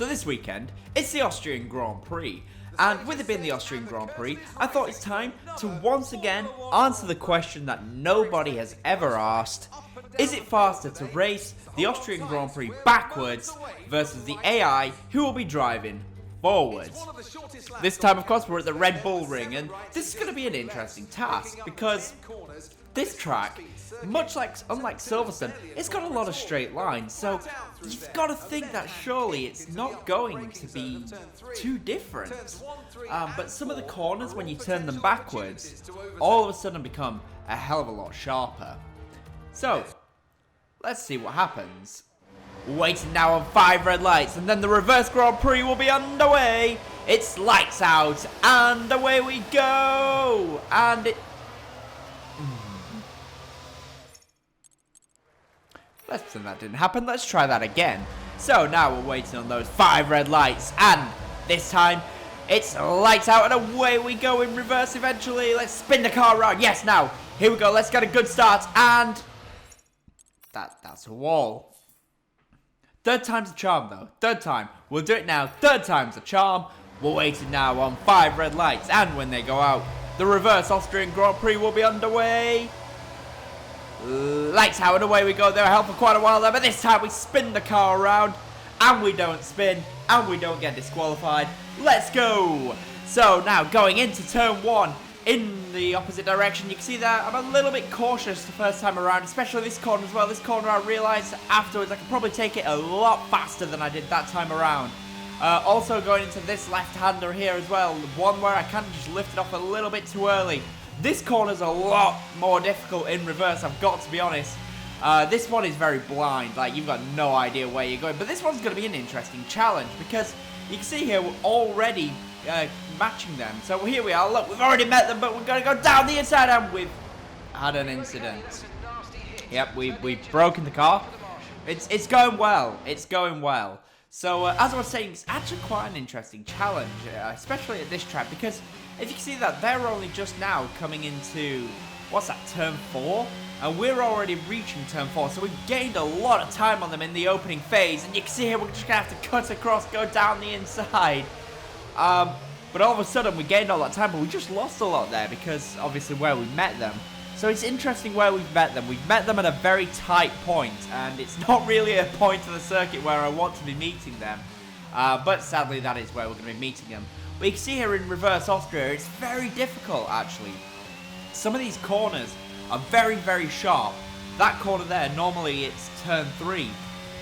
So this weekend, it's the Austrian Grand Prix. And with it being the Austrian Grand Prix, I thought it's time to once again answer the question that nobody has ever asked. Is it faster to race the Austrian Grand Prix backwards versus the AI who will be driving forwards? This time, of course, we're at the Red Bull Ring, and this is going to be an interesting task because this track, unlike Silverstone, it's got a lot of straight lines, so you've got to think that surely it's not going to be too different. But some of the corners, when you turn them backwards, all of a sudden become a hell of a lot sharper. So, let's see what happens. Waiting now on 5 red lights, and then the reverse Grand Prix will be underway. It's lights out, and away we go. And it... Let's pretend that didn't happen. Let's try that again. So now we're waiting on those 5 red lights, and this time it's lights out, and away we go in reverse eventually. Let's spin the car around. Yes, now here we go. Let's get a good start, and that's a wall. Third time's a charm, though. Third time. We'll do it now. Third time's a charm. We're waiting now on 5 red lights, and when they go out, the reverse Austrian Grand Prix will be underway. Lights out, and away we go. They were held for quite a while there, but this time we spin the car around, and we don't spin, and we don't get disqualified. Let's go. So now going into turn 1 in the opposite direction. You can see that I'm a little bit cautious the first time around, especially this corner as well. This corner, I realised afterwards I could probably take it a lot faster than I did that time around. Also going into this left-hander here as well, one where I kind of just lifted off a little bit too early. This corner's a lot more difficult in reverse, I've got to be honest. This one is very blind, like you've got no idea where you're going. But this one's going to be an interesting challenge because you can see here we're already matching them. So here we are, look, we've already met them, but we're going to go down the inside, and we've had an incident. Yep, we've broken the car. It's going well, it's going well. So as I was saying, it's actually quite an interesting challenge, especially at this track, because if you can see that, they're only just now coming into, what's that, turn 4? And we're already reaching turn 4, so we've gained a lot of time on them in the opening phase, and you can see here we're just going to have to cut across, go down the inside. But all of a sudden we gained all that time, but we just lost a lot there because obviously where we met them. So it's interesting where we've met them. We've met them at a very tight point, and it's not really a point of the circuit where I want to be meeting them. But sadly that is where we're going to be meeting them. But you can see here in reverse Austria, it's very difficult actually. Some of these corners are very, very sharp. That corner there, normally it's turn 3.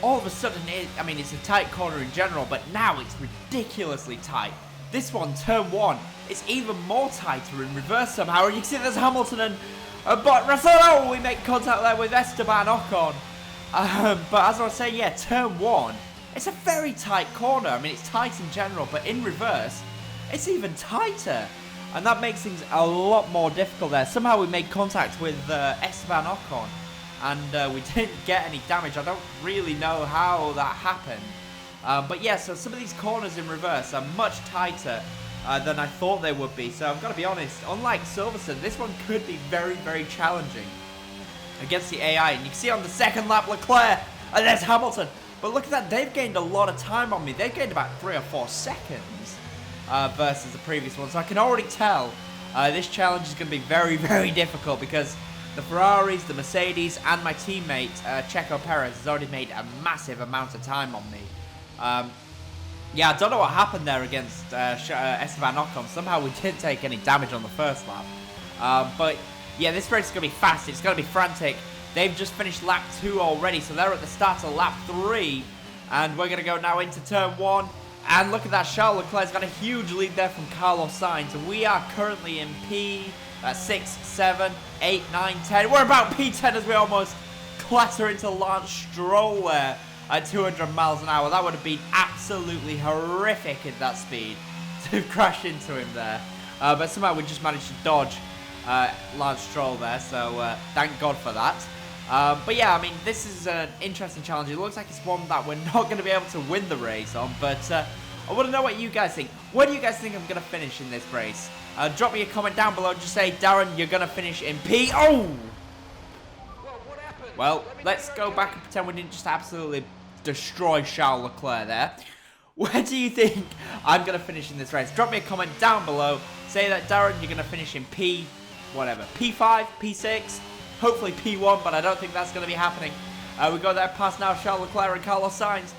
All of a sudden, it's a tight corner in general, but now it's ridiculously tight. This one, turn 1, it's even more tighter in reverse somehow. And you can see there's Hamilton and Bottas. Oh, we make contact there with Esteban Ocon. But as I was saying, yeah, turn 1, it's a very tight corner. I mean, it's tight in general, but in reverse, it's even tighter. And that makes things a lot more difficult there. Somehow we made contact with Esteban Ocon, and we didn't get any damage. I don't really know how that happened. But yeah, so some of these corners in reverse are much tighter than I thought they would be. So I've got to be honest, unlike Silverstone, this one could be very, very challenging against the AI. And you can see on the second lap, Leclerc, and there's Hamilton. But look at that, they've gained a lot of time on me. They've gained about 3 or 4 seconds versus the previous one. So I can already tell this challenge is going to be very, very difficult because the Ferraris, the Mercedes, and my teammate, Checo Perez, has already made a massive amount of time on me. Yeah, I don't know what happened there against Esteban Ocon. Somehow we didn't take any damage on the first lap. But yeah, this race is going to be fast. It's going to be frantic. They've just finished lap 2 already, so they're at the start of lap 3. And we're going to go now into turn 1. And look at that, Charles Leclerc's got a huge lead there from Carlos Sainz. And we are currently in P6, 7, 8, 9, 10. We're about P10 as we almost clatter into Lance Stroll there at 200 miles an hour. That would have been absolutely horrific at that speed to crash into him there. But somehow we just managed to dodge Lance Stroll there, so thank God for that. But yeah, I mean, this is an interesting challenge. It looks like it's one that we're not going to be able to win the race on, but I want to know what you guys think. Where do you guys think I'm going to finish in this race? Drop me a comment down below. Just say, Darren, you're going to finish in P. Oh! Well, let's go back and pretend we didn't just absolutely destroy Charles Leclerc there. where do you think I'm going to finish in this race? Drop me a comment down below. Say that, Darren, you're going to finish in P5, P6, hopefully P1, but I don't think that's going to be happening. We go there past now Charles Leclerc and Carlos Sainz.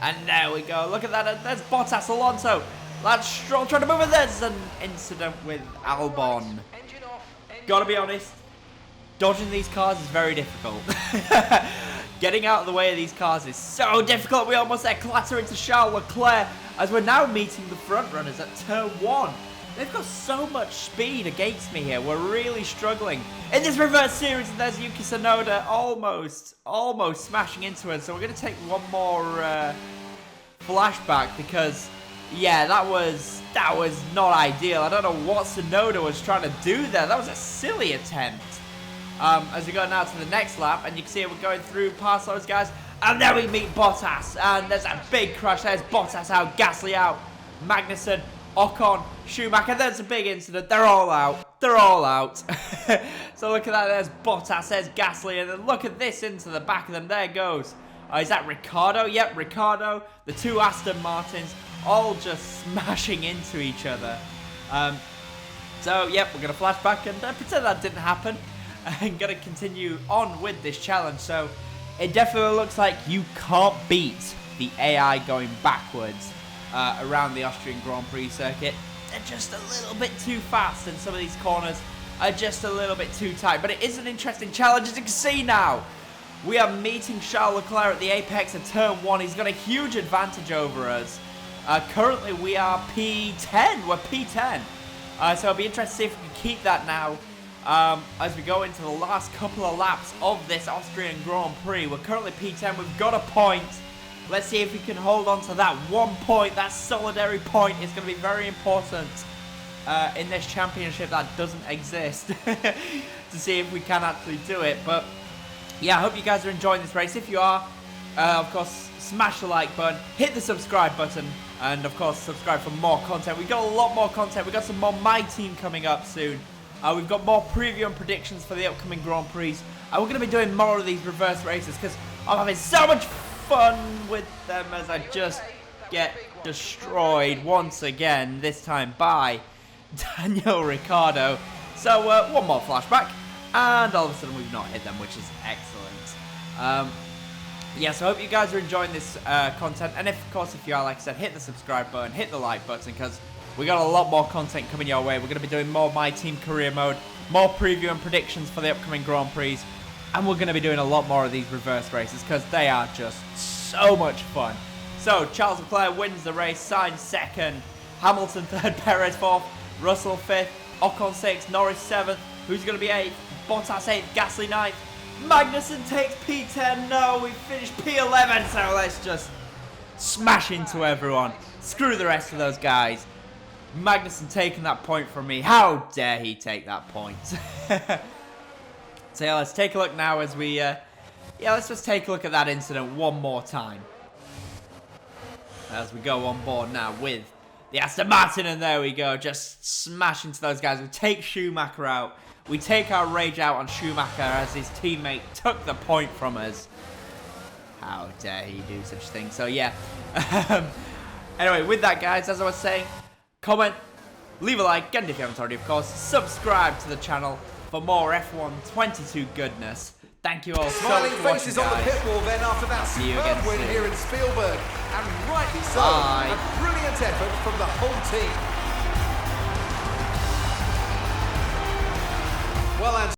And there we go. Look at that. There's Bottas, Alonso. Lance Stroll trying to move, and there's an incident with Albon. Gotta be honest, dodging these cars is very difficult. Getting out of the way of these cars is so difficult. We almost there clatter into Charles Leclerc as we're now meeting the front runners at turn 1. They've got so much speed against me here. We're really struggling. In this reverse series, and there's Yuki Tsunoda almost smashing into us. So we're going to take one more flashback because, yeah, that was not ideal. I don't know what Tsunoda was trying to do there. That was a silly attempt. As we go now to the next lap, and you can see we're going through past those guys. And there we meet Bottas, and there's a big crash. There's Bottas out, Gasly out, Magnussen, Ocon, Schumacher. There's a big incident. They're all out. They're all out. So look at that. There's Bottas. There's Gasly. And then look at this into the back of them. There goes. Is that Ricciardo? Yep, Ricciardo. The two Aston Martins all just smashing into each other. So, yep, we're going to flash back and pretend that didn't happen. And going to continue on with this challenge. So it definitely looks like you can't beat the AI going backwards around the Austrian Grand Prix circuit. They're just a little bit too fast, and some of these corners are just a little bit too tight. But it is an interesting challenge, as you can see now. We are meeting Charles Leclerc at the apex of turn 1. He's got a huge advantage over us. Currently, we are P10. We're P10. So it'll be interesting to see if we can keep that now as we go into the last couple of laps of this Austrian Grand Prix. We're currently P10. We've got a point. Let's see if we can hold on to that 1 point. That solitary point is going to be very important in this championship that doesn't exist to see if we can actually do it. But yeah, I hope you guys are enjoying this race. If you are, of course, smash the like button, hit the subscribe button, and of course, subscribe for more content. We've got a lot more content. We've got some more My Team coming up soon. We've got more preview and predictions for the upcoming Grand Prix. We're going to be doing more of these reverse races because I'm having so much fun with them as I just get destroyed once again, this time by Daniel Ricciardo. So one more flashback, and all of a sudden we've not hit them, which is excellent. Yeah, so I hope you guys are enjoying this content, and of course if you are, like I said, hit the subscribe button, hit the like button, because we got a lot more content coming your way. We're going to be doing more My Team career mode, more preview and predictions for the upcoming Grand Prix, and we're going to be doing a lot more of these reverse races because they are just so much fun. So, Charles Leclerc wins the race, Sainz second, Hamilton third, Perez fourth, Russell fifth, Ocon sixth, Norris seventh, who's going to be eighth, Bottas eighth, Gasly ninth, Magnussen takes P10, no, we finished P11, so let's just smash into everyone. Screw the rest of those guys. Magnussen taking that point from me. How dare he take that point? So yeah, let's take a look now as we, let's just take a look at that incident one more time. As we go on board now with the Aston Martin, and there we go, just smash into those guys. We take Schumacher out. We take our rage out on Schumacher as his teammate took the point from us. How dare he do such a thing? So yeah. Anyway, with that, guys, as I was saying, comment, leave a like, and if you haven't already, of course, subscribe to the channel for more F1 22 goodness. Thank you all so much for watching, faces on the pit wall then after that superb win here in Spielberg, and rightly so. Bye. A brilliant effort from the whole team. Well, and